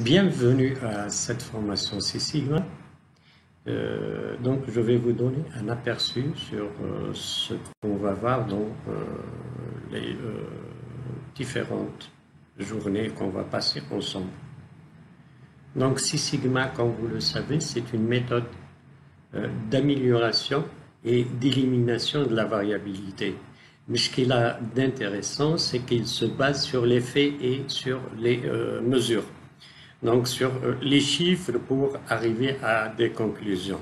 Bienvenue à cette formation Six Sigma. Donc, je vais vous donner un aperçu sur ce qu'on va voir dans les différentes journées qu'on va passer ensemble. Donc, Six Sigma, comme vous le savez, c'est une méthode d'amélioration et d'élimination de la variabilité. Mais ce qu'il a d'intéressant, c'est qu'il se base sur les faits et sur les mesures. Donc sur les chiffres pour arriver à des conclusions.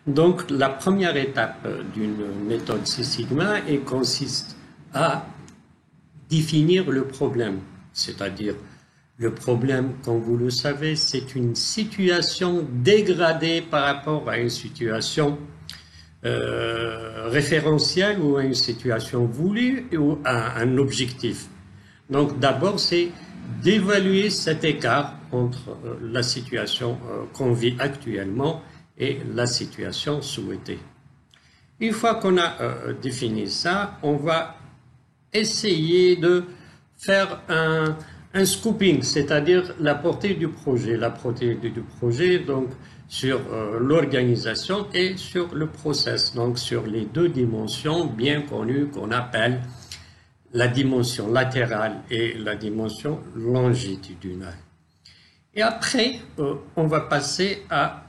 Donc la première étape d'une méthode Six Sigma consiste à définir le problème, c'est-à-dire le problème, comme vous le savez, c'est une situation dégradée par rapport à une situation référentielle ou à une situation voulue ou à un objectif. Donc d'abord c'est d'évaluer cet écart entre la situation qu'on vit actuellement et la situation souhaitée. Une fois qu'on a défini ça, on va essayer de faire un scooping, c'est-à-dire la portée du projet. La portée du projet, donc, sur l'organisation et sur le process, donc sur les deux dimensions bien connues qu'on appelle la dimension latérale et la dimension longitudinale. Et après, on va passer à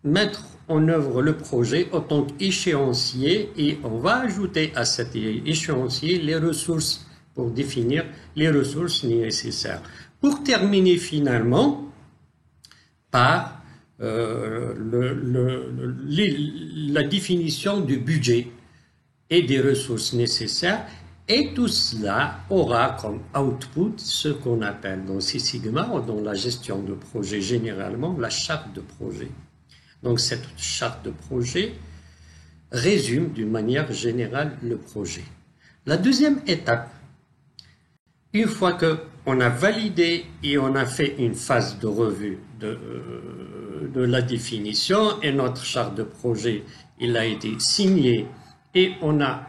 mettre en œuvre le projet en tant qu'échéancier et on va ajouter à cet échéancier les ressources pour définir les ressources nécessaires. Pour terminer finalement par la définition du budget et des ressources nécessaires. Et tout cela aura comme output ce qu'on appelle dans Six Sigma ou dans la gestion de projet généralement la charte de projet. Donc cette charte de projet résume d'une manière générale le projet. La deuxième étape, une fois qu'on a validé et on a fait une phase de revue de la définition et notre charte de projet il a été signé et on a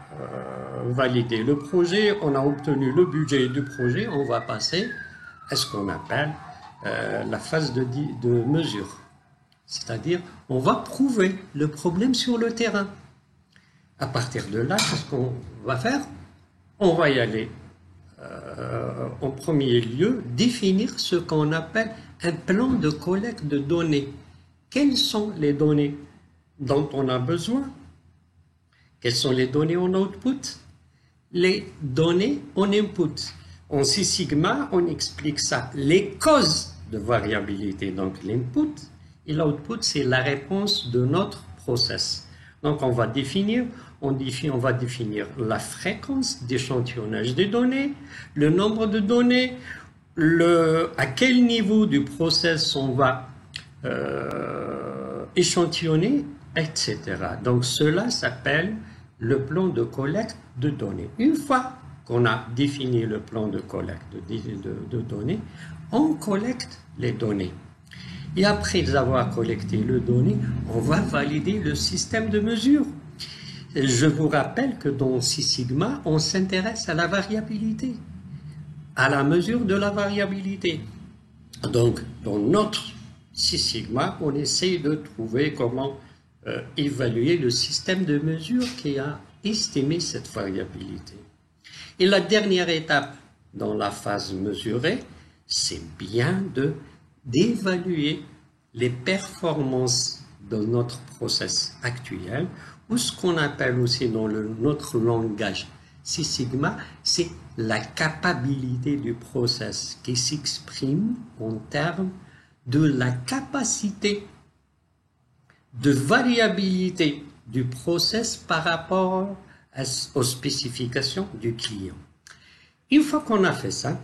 validé le projet, on a obtenu le budget du projet, on va passer à ce qu'on appelle la phase de mesure. C'est-à-dire, on va prouver le problème sur le terrain. À partir de là, qu'est-ce qu'on va faire? On va y aller en premier lieu, définir ce qu'on appelle un plan de collecte de données. Quelles sont les données dont on a besoin? Quelles sont les données en output? Les données en input. En Six Sigma, on explique ça. Les causes de variabilité, donc l'input et l'output, c'est la réponse de notre process. Donc on va définir la fréquence d'échantillonnage des données, le nombre de données, à quel niveau du process on va échantillonner, etc. Donc cela s'appelle le plan de collecte de données. Une fois qu'on a défini le plan de collecte de données, on collecte les données. Et après avoir collecté les données, on va valider le système de mesure. Je vous rappelle que dans Six Sigma, on s'intéresse à la variabilité, à la mesure de la variabilité. Donc, dans notre Six Sigma, on essaye de trouver comment évaluer le système de mesure qui a estimé cette variabilité. Et la dernière étape dans la phase mesurée, c'est bien d'évaluer les performances de notre process actuel, ou ce qu'on appelle aussi dans notre langage Six Sigma, c'est la capacité du process qui s'exprime en termes de la capacité de variabilité du process par rapport aux spécifications du client. Une fois qu'on a fait ça,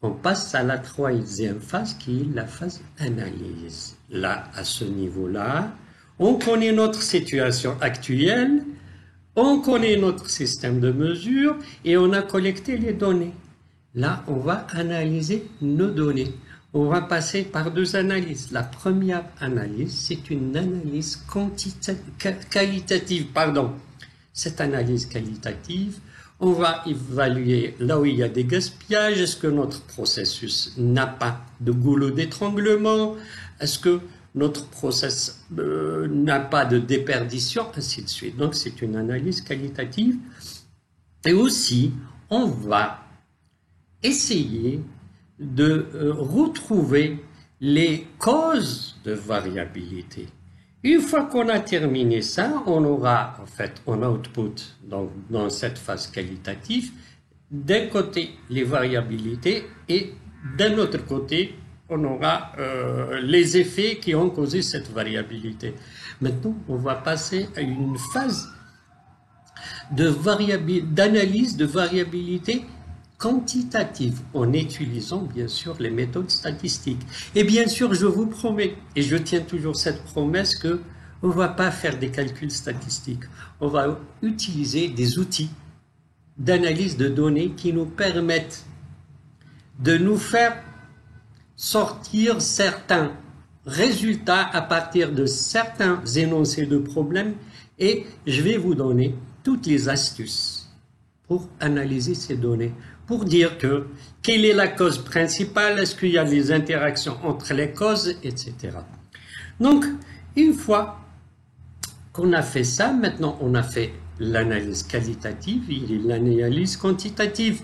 on passe à la troisième phase qui est la phase analyse. Là, à ce niveau-là, on connaît notre situation actuelle, on connaît notre système de mesure et on a collecté les données. Là, on va analyser nos données. On va passer par deux analyses. La première analyse, c'est une analyse qualitative. Cette analyse qualitative, On va évaluer là où il y a des gaspillages. Est-ce que notre processus n'a pas de goulot d'étranglement? Est-ce que notre process n'a pas de déperdition? Ainsi de suite. Donc, c'est une analyse qualitative. Et aussi, on va essayer de retrouver les causes de variabilité. Une fois qu'on a terminé ça, on aura en fait en output, donc dans cette phase qualitative, d'un côté les variabilités et d'un autre côté, on aura les effets qui ont causé cette variabilité. Maintenant, on va passer à une phase d'analyse de variabilité quantitative en utilisant bien sûr les méthodes statistiques. Et bien sûr, je vous promets, et je tiens toujours cette promesse, que on ne va pas faire des calculs statistiques. On va utiliser des outils d'analyse de données qui nous permettent de nous faire sortir certains résultats à partir de certains énoncés de problèmes, et je vais vous donner toutes les astuces pour analyser ces données, pour dire que quelle est la cause principale, est-ce qu'il y a des interactions entre les causes, etc. Donc, une fois qu'on a fait ça, maintenant on a fait l'analyse qualitative et l'analyse quantitative.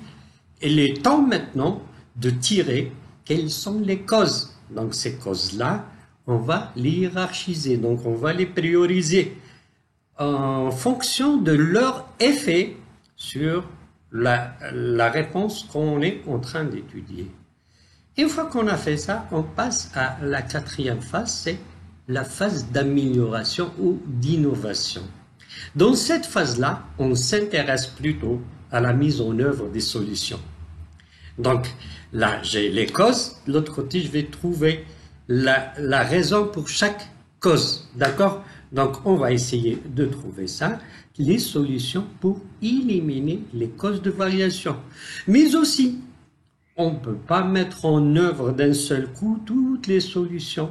Il est temps maintenant de tirer quelles sont les causes. Donc ces causes-là, on va les hiérarchiser, donc on va les prioriser en fonction de leur effet sur la réponse qu'on est en train d'étudier. Une fois qu'on a fait ça, on passe à la quatrième phase, c'est la phase d'amélioration ou d'innovation. Dans cette phase-là, on s'intéresse plutôt à la mise en œuvre des solutions. Donc là, j'ai les causes, de l'autre côté, je vais trouver la raison pour chaque cause, d'accord? Donc on va essayer de trouver ça, les solutions pour éliminer les causes de variation. Mais aussi, on ne peut pas mettre en œuvre d'un seul coup toutes les solutions.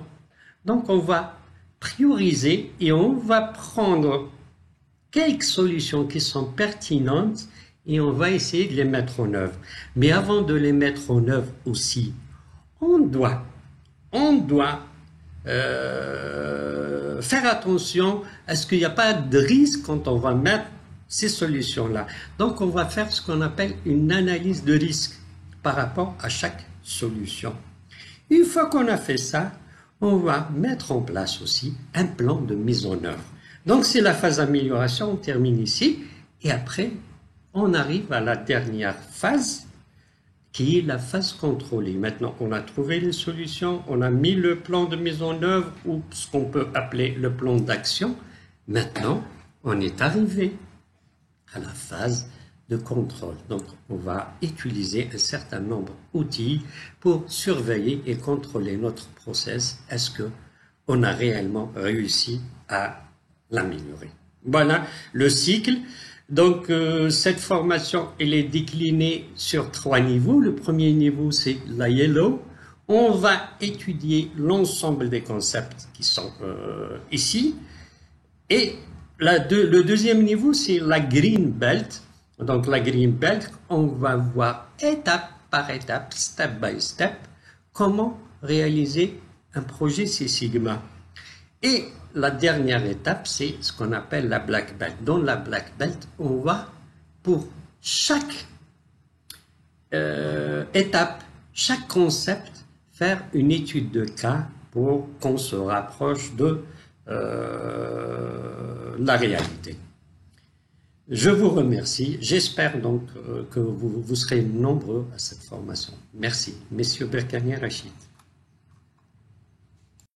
Donc on va prioriser et on va prendre quelques solutions qui sont pertinentes et on va essayer de les mettre en œuvre. Mais avant de les mettre en œuvre aussi, on doit faire attention à ce qu'il n'y a pas de risque quand on va mettre ces solutions-là. Donc on va faire ce qu'on appelle une analyse de risque par rapport à chaque solution. Une fois qu'on a fait ça, on va mettre en place aussi un plan de mise en œuvre. Donc c'est la phase d'amélioration, on termine ici, et après on arrive à la dernière phase, qui est la phase contrôlée. Maintenant, on a trouvé les solutions, on a mis le plan de mise en œuvre, ou ce qu'on peut appeler le plan d'action. Maintenant, on est arrivé à la phase de contrôle. Donc, on va utiliser un certain nombre d'outils pour surveiller et contrôler notre process. Est-ce qu'on a réellement réussi à l'améliorer? Voilà le cycle. Donc, cette formation, elle est déclinée sur 3 niveaux. Le premier niveau, c'est la Yellow. On va étudier l'ensemble des concepts qui sont ici. Et le deuxième niveau, c'est la Green Belt. Donc, la Green Belt, on va voir étape par étape, step by step, comment réaliser un projet Six Sigma. Et la dernière étape, c'est ce qu'on appelle la Black Belt. Dans la Black Belt, on va, pour chaque étape, chaque concept, faire une étude de cas pour qu'on se rapproche de la réalité. Je vous remercie. J'espère donc que vous serez nombreux à cette formation. Merci. Messieurs Berkane Rachid.